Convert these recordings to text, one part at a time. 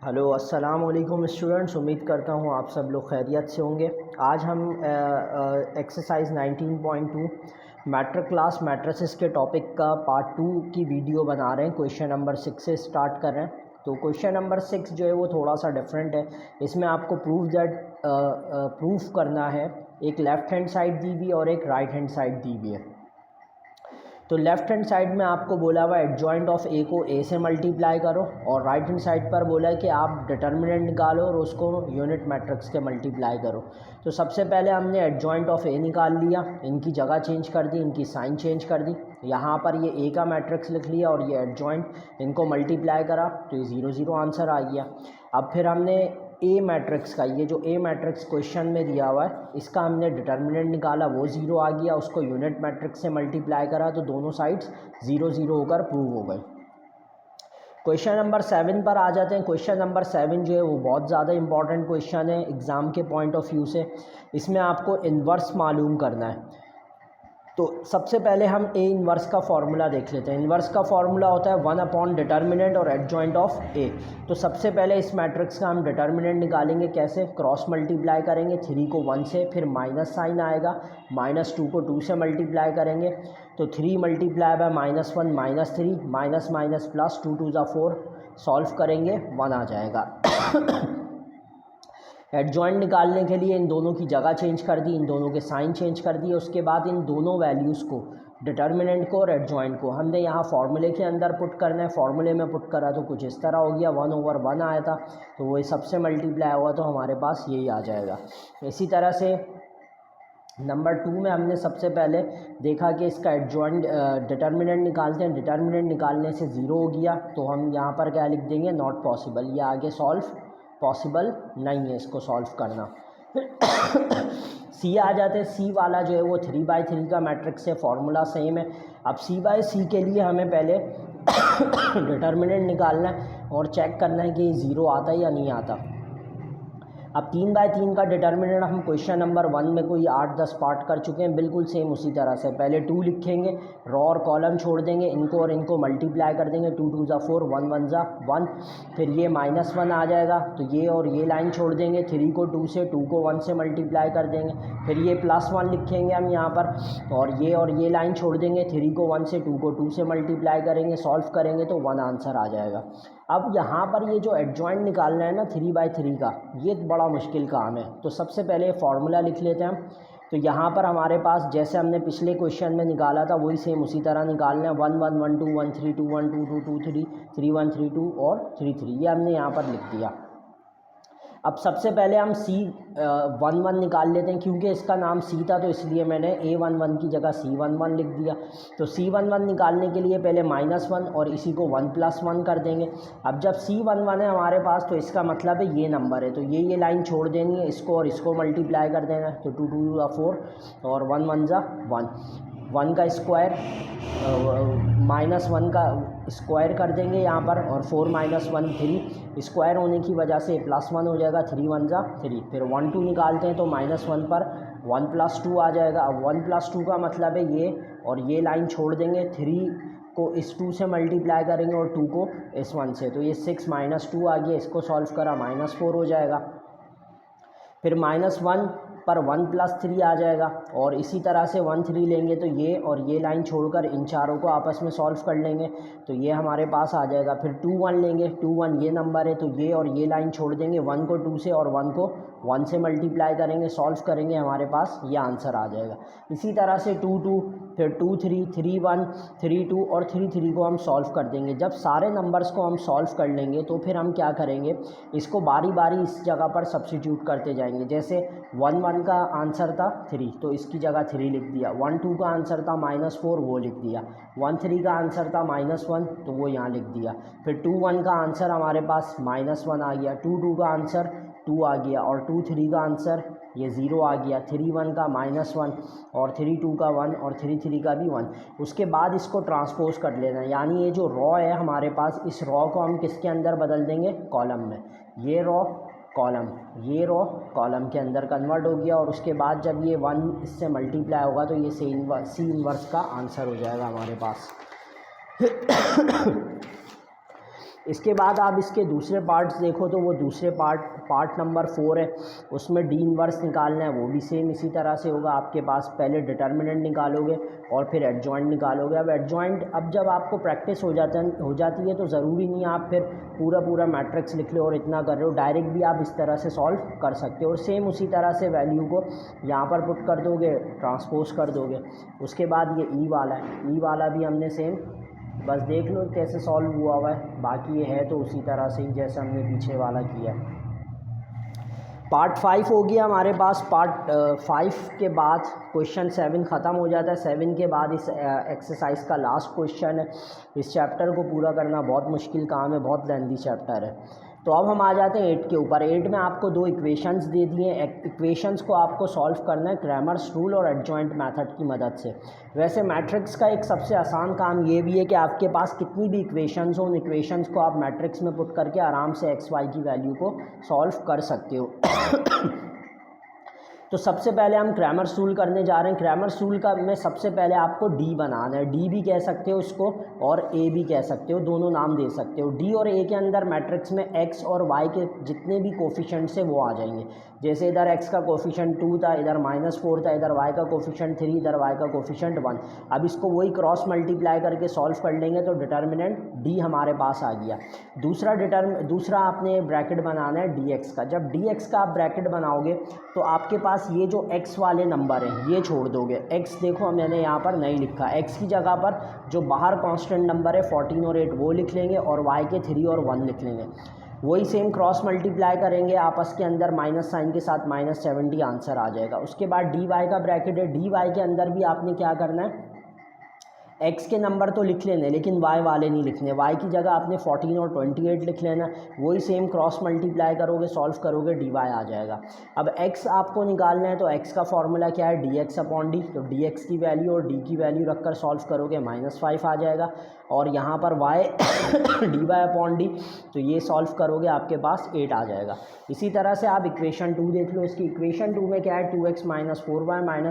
Hello अस्सलाम वालेकुम students, उम्मीद करता हूँ आप सब लोग खैरियत से होंगे। आज हम एक्सरसाइज 19.2 मैट्रिक क्लास मैट्रिसेस के टॉपिक का पार्ट 2 की वीडियो बना रहे हैं। क्वेश्चन नंबर 6 से स्टार्ट कर रहे हैं। तो क्वेश्चन नंबर 6 जो है वो थोड़ा सा डिफरेंट है। इसमें आपको प्रूफ करना है, एक लेफ़्ट हैंड साइड दी हुई और एक राइट हैंड साइड दी हुई है। तो लेफ़्ट हैंड साइड में आपको बोला हुआ एडजॉइंट ऑफ ए को ए से मल्टीप्लाई करो, और राइट हैंड साइड पर बोला है कि आप डिटर्मिनेंट निकालो और उसको यूनिट मैट्रिक्स के मल्टीप्लाई करो। तो सबसे पहले हमने एडजॉइंट ऑफ ए निकाल लिया, इनकी जगह चेंज कर दी, इनकी साइन चेंज कर दी। यहाँ पर ये ए का मैट्रिक्स लिख लिया और ये एडजॉइंट, इनको मल्टीप्लाई करा तो ये 0 0 आंसर आ गया। अब फिर हमने ए मैट्रिक्स का, ये जो ए मैट्रिक्स क्वेश्चन में दिया हुआ है, इसका हमने डिटर्मिनेंट निकाला, वो 0 आ गया। उसको यूनिट मैट्रिक्स से मल्टीप्लाई करा तो दोनों साइड्स 0 0 होकर प्रूव हो गए। क्वेश्चन नंबर 7 पर आ जाते हैं। क्वेश्चन नंबर 7 जो है वो बहुत ज़्यादा इंपॉर्टेंट क्वेश्चन है एग्ज़ाम के पॉइंट ऑफ व्यू से। इसमें आपको इन्वर्स मालूम करना है। तो सबसे पहले हम ए इन्वर्स का फार्मूला देख लेते हैं। इन्वर्स का फार्मूला होता है 1 अपॉन डिटर्मिनेंट और एडजॉइंट ऑफ ए। तो सबसे पहले इस मैट्रिक्स का हम डिटर्मिनेंट निकालेंगे। कैसे? क्रॉस मल्टीप्लाई करेंगे 3 को 1 से, फिर माइनस साइन आएगा, -2 को 2 से मल्टीप्लाई करेंगे तो 3 multiply by -1 -3, minus minus plus, 2 2 ज़ा 4, सॉल्व करेंगे 1 आ जाएगा। एडजॉइंट निकालने के लिए इन दोनों की जगह चेंज कर दी, इन दोनों के साइन चेंज कर दिए। उसके बाद इन दोनों वैल्यूज़ को, डिटर्मिनेंट को और एडजॉइंट को, हमने यहाँ फार्मूले के अंदर पुट करना है। फार्मूले में पुट करा तो कुछ इस तरह हो गया, 1/1 आया था, तो वो सबसे मल्टीप्लाई हुआ तो हमारे पास यही आ जाएगा। इसी तरह से नंबर 2 में हमने सबसे पहले देखा कि इसका एडजॉइंट डिटर्मिनेंट निकालते हैं। डिटर्मिनेंट निकालने से 0 हो गया तो हम यहाँ पर क्या लिख देंगे? Not possible. ये आगे सॉल्व पॉसिबल नहीं है इसको सॉल्व करना। सी आ जाते हैं। सी वाला जो है वो 3/3 का मैट्रिक्स है, फार्मूला सेम है। अब C/C के लिए हमें पहले डिटर्मिनेंट निकालना है और चेक करना है कि 0 आता है या नहीं आता। अब 3/3 का डिटर्मिनेंट हम क्वेश्चन नंबर 1 में कोई 8-10 पार्ट कर चुके हैं, बिल्कुल सेम उसी तरह से। पहले 2 लिखेंगे, रॉ और कॉलम छोड़ देंगे, इनको और इनको मल्टीप्लाई कर देंगे, 2 2 ज़ा 4, 1 1 ज़ा 1, फिर ये -1 आ जाएगा तो ये और ये लाइन छोड़ देंगे, 3 को 2 से, 2 को 1 से मल्टीप्लाई कर देंगे, फिर ये +1 लिखेंगे हम यहाँ पर, और ये लाइन छोड़ देंगे, 3 को 1 से, 2 को 2 से मल्टीप्लाई करेंगे, सॉल्व करेंगे तो 1 आंसर आ जाएगा। अब यहाँ पर ये जो एडजॉइंट निकालना है ना 3/3 का, ये बड़ा मुश्किल काम है। तो सबसे पहले फार्मूला लिख लेते हैं हम। तो यहाँ पर हमारे पास जैसे हमने पिछले क्वेश्चन में निकाला था वही सेम उसी तरह निकालना है। 1 1 1 2 1 3 2 1 2 2 2 3 3 1 3 2 और 3 3, ये हमने यहाँ पर लिख दिया। अब सबसे पहले हम C11 निकाल लेते हैं, क्योंकि इसका नाम C था तो इसलिए मैंने A11 की जगह C11 लिख दिया। तो C11 निकालने के लिए पहले -1 और इसी को 1 + 1 कर देंगे। अब जब C11 है हमारे पास तो इसका मतलब है ये नंबर है, तो ये लाइन छोड़ देनी है, इसको और इसको मल्टीप्लाई कर देना है। तो 2 2 ज़ा 4 और 1 1 ज़ा 1, 1 का स्क्वायर -1 का स्क्वायर कर देंगे यहाँ पर, और 4 -1 3, स्क्वायर होने की वजह से +1 हो जाएगा, 3 1 ज़ा 3। फिर 1 2 निकालते हैं तो -1 पर 1 + 2 आ जाएगा। अब 1 + 2 का मतलब है ये, और ये लाइन छोड़ देंगे, 3 को इस 2 से मल्टीप्लाई करेंगे और 2 को इस 1 से, तो ये 6 -2 आ गया। इसको सॉल्व करा, -4 हो जाएगा। फिर -1 पर 1 + 3 आ जाएगा, और इसी तरह से 1 3 लेंगे तो ये और ये लाइन छोड़कर इन चारों को आपस में सॉल्व कर लेंगे तो ये हमारे पास आ जाएगा। फिर 2 1 लेंगे, 2 1 ये नंबर है तो ये और ये लाइन छोड़ देंगे, 1 को 2 से और 1 को 1 से मल्टीप्लाई करेंगे, सॉल्व करेंगे, हमारे पास ये आंसर आ जाएगा। इसी तरह से 2 2, फिर 2 3 3 1 3 2 और 3 3 को हम सॉल्व कर देंगे। जब सारे नंबर्स को हम सॉल्व कर लेंगे तो फिर हम क्या करेंगे, इसको बारी बारी इस जगह पर सब्स्टिट्यूट करते जाएंगे। जैसे 1 1 का आंसर था 3 तो इसकी जगह 3 लिख दिया, 1 2 का आंसर था -4 वो लिख दिया, 1 3 का आंसर था -1 तो वो यहाँ लिख दिया। फिर 2 1 का आंसर हमारे पास -1 आ गया, 2 2 का आंसर 2 आ गया, और 2 3 का आंसर ये 0 आ गया, 3 1 का -1 और 3 2 का 1 और 3 3 का भी 1। उसके बाद इसको ट्रांसपोज कर लेना, यानी ये जो रॉ है हमारे पास, इस रॉ को हम किसके अंदर बदल देंगे? कॉलम में। ये रॉ कॉलम, ये रो कॉलम के अंदर कन्वर्ट हो गया, और उसके बाद जब ये 1 इससे मल्टीप्लाई होगा तो ये सी इन्वर्स का आंसर हो जाएगा हमारे पास। इसके बाद आप इसके दूसरे पार्ट्स देखो तो वो दूसरे पार्ट नंबर 4 है, उसमें डी इनवर्स निकालना है। वो भी सेम इसी तरह से होगा। आपके पास पहले डिटर्मिनेंट निकालोगे और फिर एडजॉइंट निकालोगे। अब एडजॉइंट, अब जब आपको प्रैक्टिस हो जाती है तो ज़रूरी नहीं आप फिर पूरा मैट्रिक्स लिख लो और इतना कर रहे हो, डायरेक्ट भी आप इस तरह से सॉल्व कर सकते हो। और सेम उसी तरह से वैल्यू को यहाँ पर पुट कर दोगे, ट्रांसपोज कर दोगे। उसके बाद ये ई वाला है, ई वाला भी हमने सेम, बस देख लो कैसे सॉल्व हुआ है। बाकी ये है तो उसी तरह से ही जैसे हमने पीछे वाला किया। पार्ट 5 हो गया हमारे पास। पार्ट 5 के बाद क्वेश्चन 7 ख़त्म हो जाता है। 7 के बाद इस एक्सरसाइज का लास्ट क्वेश्चन है। इस चैप्टर को पूरा करना बहुत मुश्किल काम है, बहुत लेंथी चैप्टर है। तो अब हम आ जाते हैं 8 के ऊपर। 8 में आपको 2 इक्वेशंस दे दिए। इक्वेशंस को आपको सॉल्व करना है क्रैमर्स रूल और एडजॉइंट मेथड की मदद से। वैसे मैट्रिक्स का एक सबसे आसान काम ये भी है कि आपके पास कितनी भी इक्वेशंस हो, उन इक्वेशंस को आप मैट्रिक्स में पुट करके आराम से एक्स वाई की वैल्यू को सॉल्व कर सकते हो। तो सबसे पहले हम क्रैमर्स रूल करने जा रहे हैं। क्रैमर्स रूल का में सबसे पहले आपको डी बनाना है। डी भी कह सकते हो इसको और ए भी कह सकते हो, दोनों नाम दे सकते हो। डी और ए के अंदर मैट्रिक्स में एक्स और वाई के जितने भी कोफिशेंट्स हैं वो आ जाएंगे। जैसे इधर एक्स का कोफिशेंट 2 था, इधर -4 था, इधर वाई का कोफिशेंट 3, इधर वाई का कोफिशेंट 1। अब इसको वही क्रॉस मल्टीप्लाई करके सॉल्व कर लेंगे तो डिटर्मिनेंट डी हमारे पास आ गया। दूसरा आपने ब्रैकेट बनाना है डी एक्स का। जब डी एक्स का आप ब्रैकेट बनाओगे तो आपके पास ये जो x वाले नंबर हैं ये छोड़ दोगे। x देखो मैंने यहाँ पर नहीं लिखा, x की जगह पर जो बाहर कांस्टेंट नंबर है 14 और 8 वो लिख लेंगे और y के 3 और 1 लिख लेंगे। वही सेम क्रॉस मल्टीप्लाई करेंगे आपस के अंदर, माइनस साइन के साथ -70 आंसर आ जाएगा। उसके बाद डी वाई का ब्रैकेट है। डी वाई के अंदर भी आपने क्या करना है, एक्स के नंबर तो लिख लेने लेकिन वाई वाले नहीं लिखने। वाई की जगह आपने 14 और 28 लिख लेना। वही सेम क्रॉस मल्टीप्लाई करोगे, सॉल्व करोगे, डी वाई आ जाएगा। अब एक्स आपको निकालना है तो एक्स का फॉर्मूला क्या है, डी एक्स अपॉन डी। तो डी एक्स की वैल्यू और डी की वैल्यू रखकर सॉल्व करोगे, -5 आ जाएगा। और यहाँ पर Y D Y upon D, तो ये सॉल्व करोगे आपके पास 8 आ जाएगा। इसी तरह से आप इक्वेशन 2 देख लो। इसकी इक्वेशन 2 में क्या है, 2x - 4y -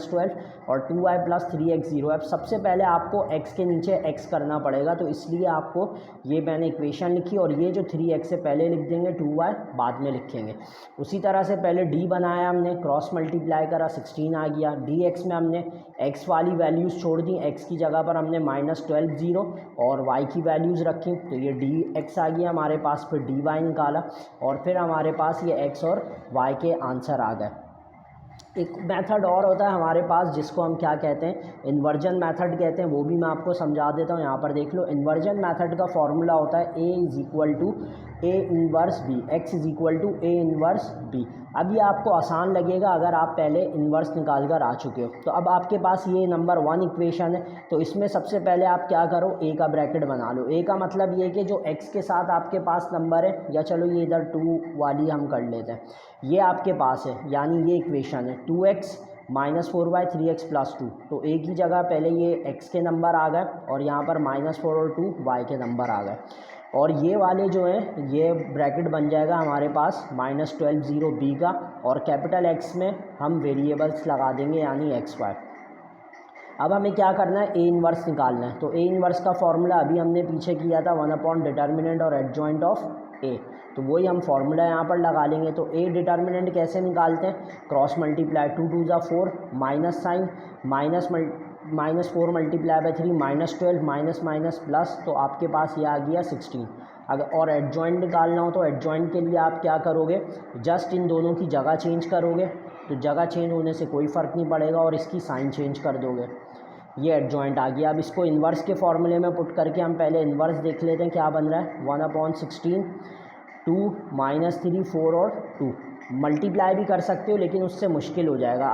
12 और 2y + 3x 0। अब सबसे पहले आपको x के नीचे x करना पड़ेगा, तो इसलिए आपको ये मैंने इक्वेशन लिखी और ये जो 3x से पहले लिख देंगे, 2y बाद में लिखेंगे। उसी तरह से पहले d बनाया हमने, क्रॉस मल्टीप्लाई करा, 16 आ गया। dx में हमने x वाली वैल्यूज़ छोड़ दी, x की जगह पर हमने -12 0 और y की वैल्यूज़ रखी, तो ये dx आ गया हमारे पास। फिर dy निकाला और फिर हमारे पास ये x और y के आंसर आ गए। एक मेथड और होता है हमारे पास जिसको हम क्या कहते हैं, इन्वर्जन मेथड कहते हैं। वो भी मैं आपको समझा देता हूँ। यहाँ पर देख लो, इन्वर्जन मेथड का फॉर्मूला होता है A = A inverse B, x = A inverse B। अब ये आपको आसान लगेगा अगर आप पहले इन्वर्स निकाल कर आ चुके हो। तो अब आपके पास ये नंबर 1 इक्वेशन है, तो इसमें सबसे पहले आप क्या करो, A का ब्रैकेट बना लो। A का मतलब ये कि जो x के साथ आपके पास नंबर है, या चलो ये इधर 2 वाली हम कर लेते हैं, ये आपके पास है, यानी ये इक्वेशन है 2x - 4y 3x + 2। तो a की जगह पहले ये x के नंबर आ गए और यहाँ पर -4 और 2 y के नंबर आ गए। और ये वाले जो हैं ये ब्रैकेट बन जाएगा हमारे पास -12 0 b का, और कैपिटल X में हम वेरिएबल्स लगा देंगे यानी xy। अब हमें क्या करना है, ए इन्वर्स निकालना है। तो ए इन्वर्स का फॉर्मूला अभी हमने पीछे किया था, 1 डिटर्मिनेंट और एडजॉइंट ऑफ ए। तो वही हम फार्मूला यहाँ पर लगा लेंगे। तो ए डिटर्मिनेंट कैसे निकालते हैं, cross multiply, 2 2 = 4, minus sign, -4 multiply by 3, -12 minus minus plus, तो आपके पास ये आ गया 16। अगर और एडजॉइंट निकालना हो तो एडजॉइंट के लिए आप क्या करोगे, जस्ट इन दोनों की जगह चेंज करोगे। तो जगह चेंज होने से कोई फ़र्क नहीं पड़ेगा और इसकी साइन चेंज कर दोगे, ये एडजॉइंट आ गया। अब इसको इन्वर्स के फॉर्मूले में पुट करके हम पहले इन्वर्स देख लेते हैं क्या बन रहा है। 1/16, 2 - 3 4 और 2। मल्टीप्लाई भी कर सकते हो लेकिन उससे मुश्किल हो जाएगा।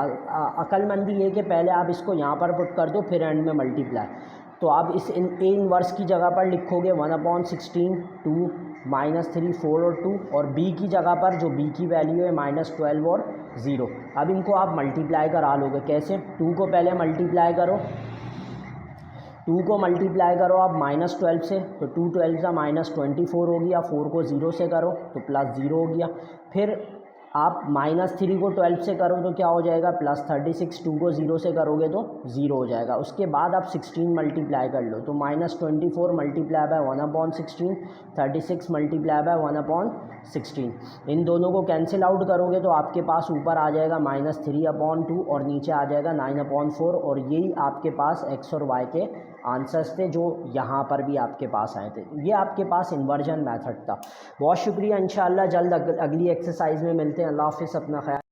अक्लमंदी ये कि पहले आप इसको यहाँ पर पुट कर दो फिर एंड में मल्टीप्लाई। तो आप इस ए इन्वर्स की जगह पर लिखोगे 1/16, 2 - 3 4 और 2, और b की जगह पर जो b की वैल्यू है -12 और 0। अब इनको आप मल्टीप्लाई करा लोगे। कैसे, 2 को पहले मल्टीप्लाई करो, 2 को मल्टीप्लाई करो आप -12 से, तो 2 12 -24 हो गया। 4 को 0 से करो तो +0 हो गया। फिर आप -3 को 12 से करो तो क्या हो जाएगा +36, 2 को 0 से करोगे तो 0 हो जाएगा। उसके बाद आप 16 मल्टीप्लाई कर लो तो -24 मल्टीप्लाई बाय 1/16, 36 मल्टीप्लाई बाय 1/16। इन दोनों को कैंसिल आउट करोगे तो आपके पास ऊपर आ जाएगा -3/2 और नीचे आ जाएगा 9/4 और यही आपके पास x और y के आंसर्स थे जो यहाँ पर भी आपके पास आए थे। ये आपके पास इन्वर्जन मेथड था। बहुत शुक्रिया, इंशाल्लाह जल्द अगली एक्सरसाइज में मिलते हैं। अल्लाह हाफ़िज़, अपना ख्याल।